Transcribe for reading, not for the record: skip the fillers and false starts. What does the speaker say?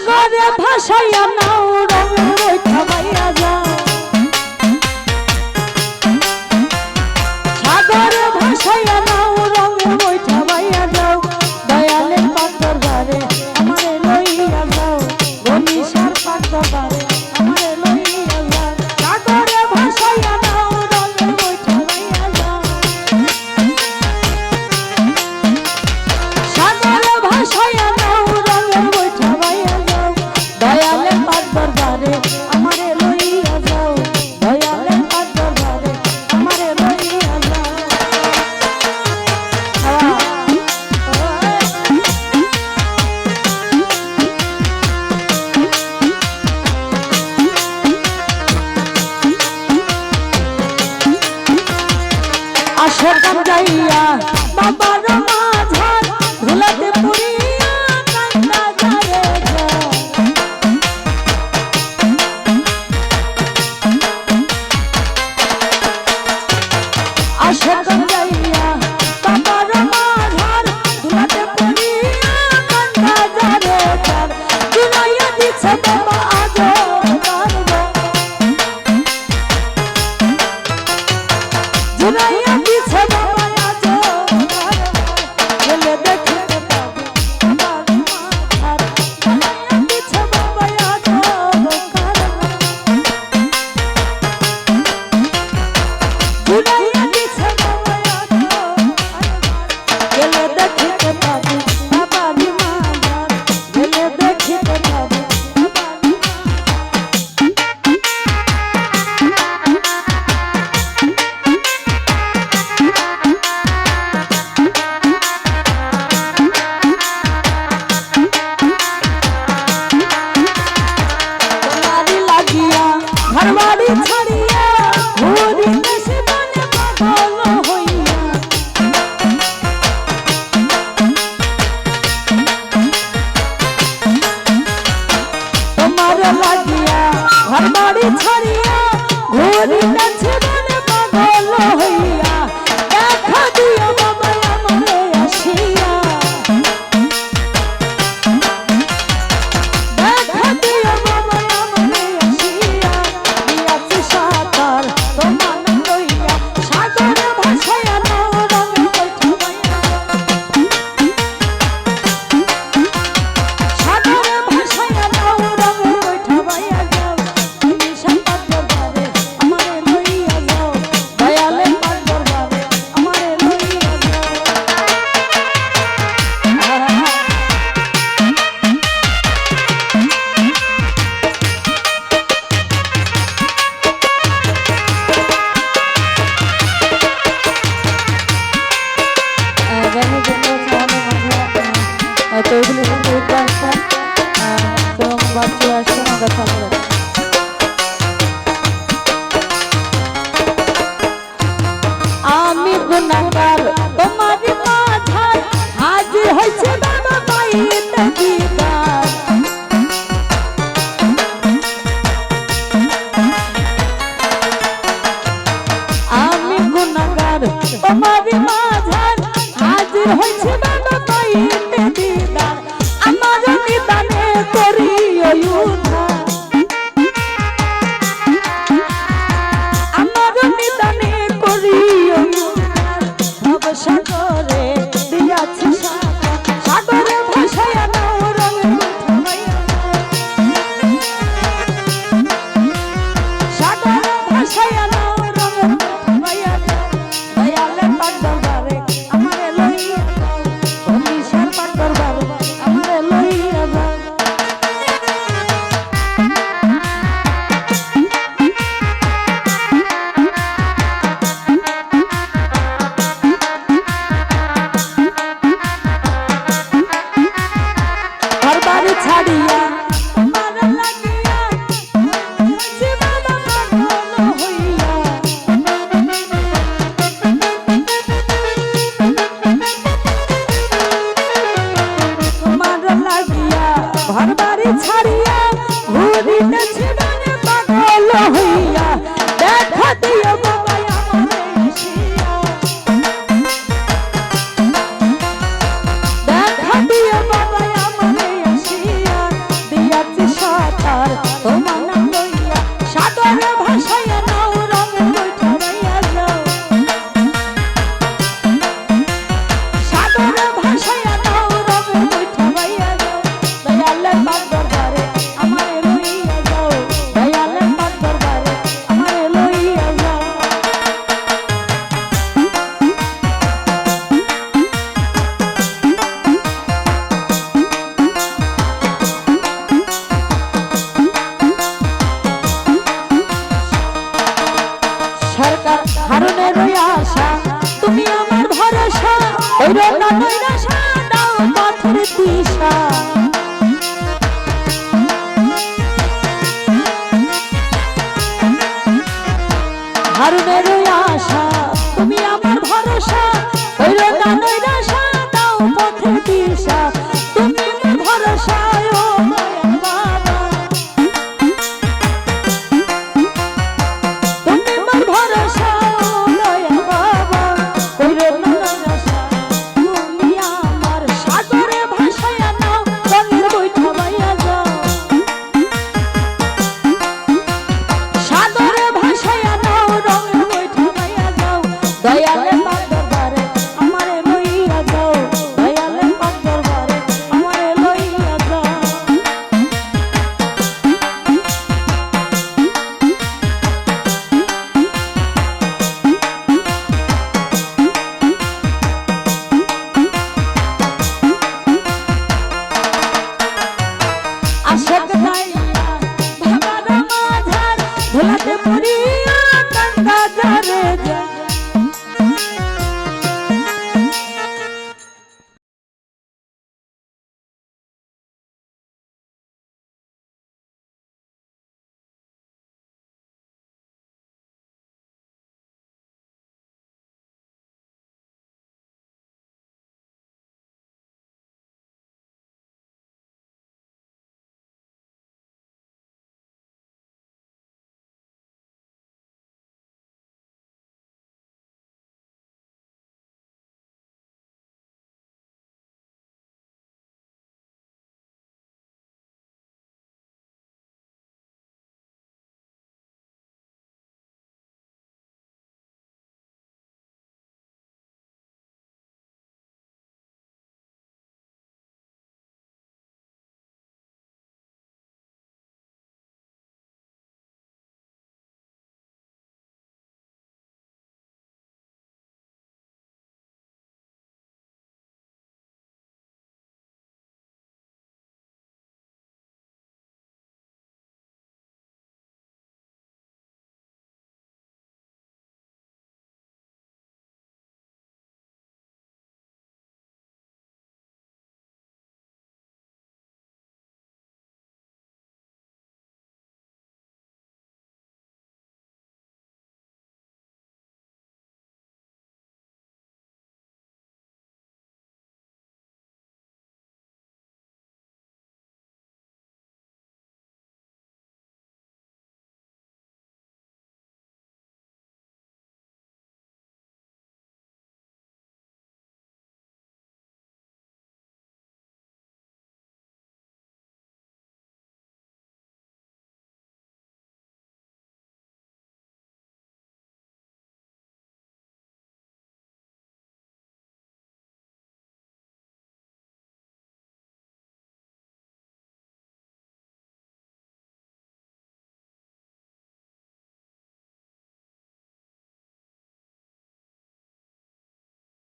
সাগরে ভাসাইয়া নাও রঙের বৈঠা বাইয়া যাও সাগরে ভাসাইয়া নাও রঙের বৈঠা বাইয়া যাও দয়ালের পাথর বারে আমারে লইয়া যাও গনিশার পাথর বারে আমারে লইয়া যাও সাগরে ভাসাইয়া নাও রঙের বৈঠা বাইয়া যাও সাগরে ভাসাইয়া নাও রঙের বৈঠা বাইয়া যাও দয়ালের পাথর বারে আমারে লইয়া যাও দয়ালের পাথর বারে আমারে লইয়া যাও আশাকাম যাইয়া বাবার মাঝার ধুলাতে পুরিয়া কান্না যায় আশাকাম যাইয়া বাবার মাঝার ধুলাতে পুরিয়া কান্না যায় জুনাইয়া দিছে বাবা আজো পারবো জুনাইয়া দিছে বাবা আজো গেলে দেখতে পাবো বাবার মাথার জুনাইয়া দিছে বাবা আজো জুনাইয়া দিছে বাবা আজো গেলে দেখতে পাবো বাবার মাথার গেলে দেখতে পাবো ঘরবাড়ি ছাড়িয়া ঘুরি দেশে বনে পাগল হইয়া তোমার লাগিয়া ঘরবাড়ি ছাড়িয়া ঘুরি দেশে বনে পাগল হইয়া দেখা দিও বাবা আমারে আসিয়া দেখা দিও বাবা আমারে আসিয়া দিয়াছি সাগর তোমার লইয়া সাগরে ভাসাইয়া নাও রঙের বৈঠা বাইয়া সাগরে ভাসাইয়া নাও রঙের বৈঠা বাইয়া যাও নিশান পাথর বারে আমারে লইয়া যাও দয়ালের পাথর বারে আমারে লইয়া যাও গানের জন্য আমাদের মাঝে তৈরি হতে আসছেন এবং বাচ্চা আসছেন আমরা ভালো লাগে আমি গুনাহগার তোমার মাঝার হাজির হইছে বাবা পাইতে দিদার আমি গুনাহগার তোমার মাঝার হাজির হইছে বাবা পাইতে দিদার আমার নিদানে করিও উদ্ধার আমার নিদানে করিও উদ্ধার ভবসাগরে দিয়াছি সাগর সাগরে ভাসাইয়া নাও রঙের বৈঠা বাইয়া সাগরে ভাসাইয়া নাও রঙের বৈঠা বাইয়া দয়ালের পাথর বারে আমারে লইয়া যাও নিশার পাথর বারে আমারে লইয়া যাও ঘরবাড়ি ছাড়িয়া তোমার লাগিয়া হইছে বাবা পাগল হইয়া তোমার লাগিয়া ঘরবাড়ি ছাড়িয়া ঘুরি দেশে বনে পাগল হইয়া দেখা দিও বাবা আমারে আসিয়া দেখা দিও বাবা আমারে আসিয়া দিয়া আশেক দাইয়া বাবার মাঝার ধুলাতে পড়িয়া কান্দা যারে যা